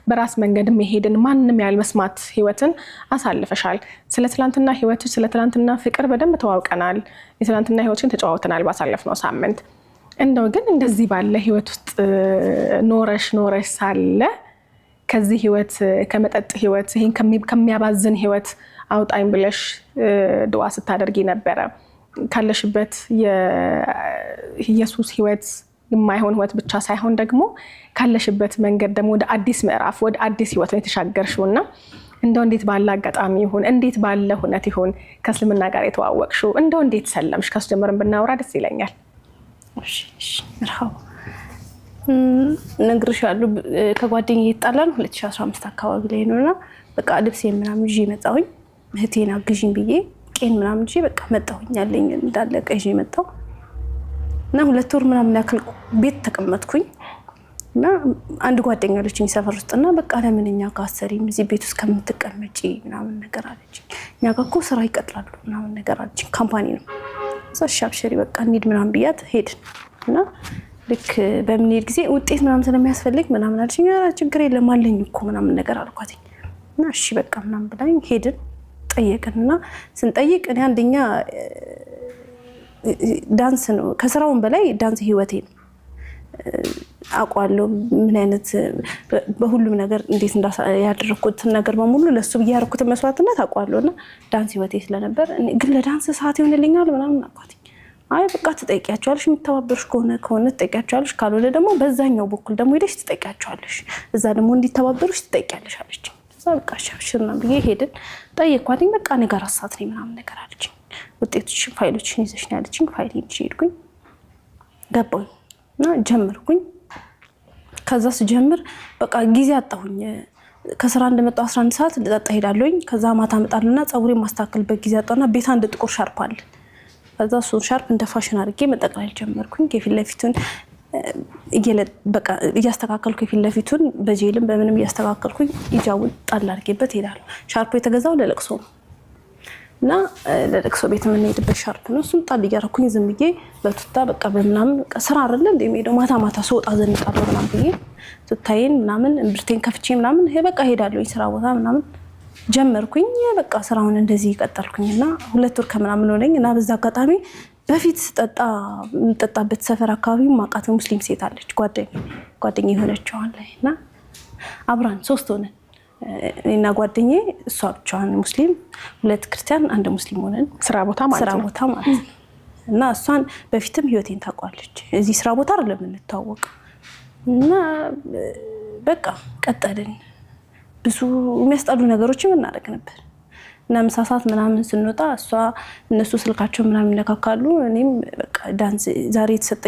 በራስ መንገድ መሄድን ማንንም ያልመስማት ህይወትን አሳልፈሻል ስለ ትላንትና ህይወትሽ ስለ ትላንትና ፍቅር በደንብ ተዋውቀናል የትላንትና ህይወትሽን ተጫውተናል ባሳለፍነው ሳምንት እንደው ግን እንደዚህ ባለ ህይወት ውስጥ ኖረሽ ሳለ ከዚህ ህይወት ከመጠጥ ህይወት ይሄን ከሚያባዝን ህይወት አውጣኝ ብለሽ ዱዓ ስታደርጊ ነበር ካለሽበት የኢየሱስ ህይወት የማይሆን ህይወት ብቻ ሳይሆን ደግሞ ካለሽበት መንገድ ደግሞ ወደ አዲስ ምዕራፍ ወደ አዲስ ህይወት ላይ ተሻገርሽውና እንደው እንዴት ባለ አጋጣሚ ይሁን እንዴት ባለ ሁኔታ ይሁን ከእስልምና ጋር የተዋወቅሽው እንደው እንዴት ሰለምሽ ከስጀመርን ብናወራ ደስ ይለኛል እሺ መርሐባ ነግርሻለሁ ከጓደኛዬ ይጣላል 2015 አካባቢ ላይ ነውና በቃ ልብስ ምናምን ይዤ መጣሁኝ እህቴና ግዢን ብዬ ቄን ምናምን ይዤ በቃ መጣሁኝ ያለኝ እንዳለ ቀይዤ መጣሁ እና 2 ወር ምናምን ያክል ቤት ተቀመጥኩኝ እና አንድ ጓደኛ አለችኝ ሰፈር ውስጥና በቃ ለምንኛ ካሰሪም እዚህ ቤት ውስጥ ከምትቀመጪ ምናምን ነገር አለች እኛ ጋር እኮ ስራ ይቀጥላሉ ምናምን ነገር አለች ካምፓኒ ነው ሰሻብሽሪ በቃ እንሂድ ምናምን ብያት ሄድን እና ልክ በመንሄድ ጊዜ ውጤት ምናምን ስለሚያስፈልግ ምናምን አለችኝ ኧረ ችግር የለም አለኝ እኮ ምናምን ነገር አልኳትኝ እና እሺ በቃ ምናምን ብላኝ ሄድን ጠየቅንና ስንጠይቅ እኔ አንደኛ ዳንስ ነው ከስራውን በላይ ዳንስ ህይወቴ ነው አቋለው ምን አይነት በሁሉም ነገር እንዴት ያደረኩት ነገር በሙሉ ለሱ በያርኩት መስዋዕትነት አቋለውና ዳንስ ህይወቴ ስለነበር ግን ለዳንስ ሰዓት ይሆንልኛል ምናምን አቋትኝ አይ በቃ ተጠይቂያቸዋለሽ የምትተባበርሽ ከሆነ ተጠይቂያቸዋለሽ ካልሆነ ደግሞ በዛኛው በኩል ደግሞ ሄደሽ ተጠይቂያቸዋለሽ እዛ ደግሞ እንዲተባበሩሽ ተጠይቂያለሽ አለች በቃ ሻብሽርና ብዬ ሄድን ጠየቅኳትኝ በቃ ነገር አሳት ነኝ ምናምን ነገር አለች ውጤቶችን ፋይሎችን ይዘሽ ነው ያለችኝ ፋይሌን ሄድኩኝ ገባሁኝ እና ጀመርኩኝ ከዛ ስጀምር በቃ ጊዜ አጣሁኝ ከስራ እንደመጣሁ 11 ሰዓት ልጠጣ ሄዳለሁኝ ከዛ ማታ መጣልና ጸጉሬን ማስተካከልበት ጊዜ አጣውና ቤት አንድ ጥቁር ሻርፕ አለ ከዛ እሱን ሻርፕ እንደ ፋሽን አድርጌ መጠቅለል ጀመርኩኝ ከፊት ለፊቱን በቃ እያስተካከልኩ ከፊት ለፊቱን በጄልም በምንም እያስተካከልኩኝ ይጃውን ጣል አድርጌበት ሄዳለሁ ሻርፑ የተገዛው ለለቅሶ እና ለለቅሶ ቤት የምንሄድበት ሻርፕ ነው እሱን ጣል እያደረኩኝ ዝም ብዬ በቱታ በቃ በምናምን ስራ አይደለ እንደሚሄደው ማታ ስወጣ ዘንጣለሁ ምናምን ብዬ ቱታዬን ምናምን እምብርቴን ከፍቼ ምናምን በቃ ሄዳለሁኝ ስራ ቦታ ምናምን ጀመርኩኝ በቃ ስራውን እንደዚህ ቀጠልኩኝና 2 ወር ከምናምን ሆነኝና በዛ አጋጣሚ በፊት ተጣጣበት ሰፈር አካባቢ ማቃተ ሙስሊም ሴት አለች ጓደኛ የሆነችው አለና አብራን 3 ሆነን እና ጓደኛዬ እሷ ብቻዋን ሙስሊም 2 ክርስቲያን 1 ሙስሊም ሆነን ስራ ቦታ ማለት እና እሷን በፊትም ህይወቴን ታቋለች እዚህ ስራ ቦታ አይደለም እንታወቅ እና በቃ ቀጠልን ብዙ የሚያስጣሉ ነገሮችን እናደርግ ነበር እና ምሳሳት ምናምን ስንወጣ እሷ እነሱ ስልካቸው ምናምን ነካካሉ እኔም በቃ ዳንስ ዛሬ የተሰጠ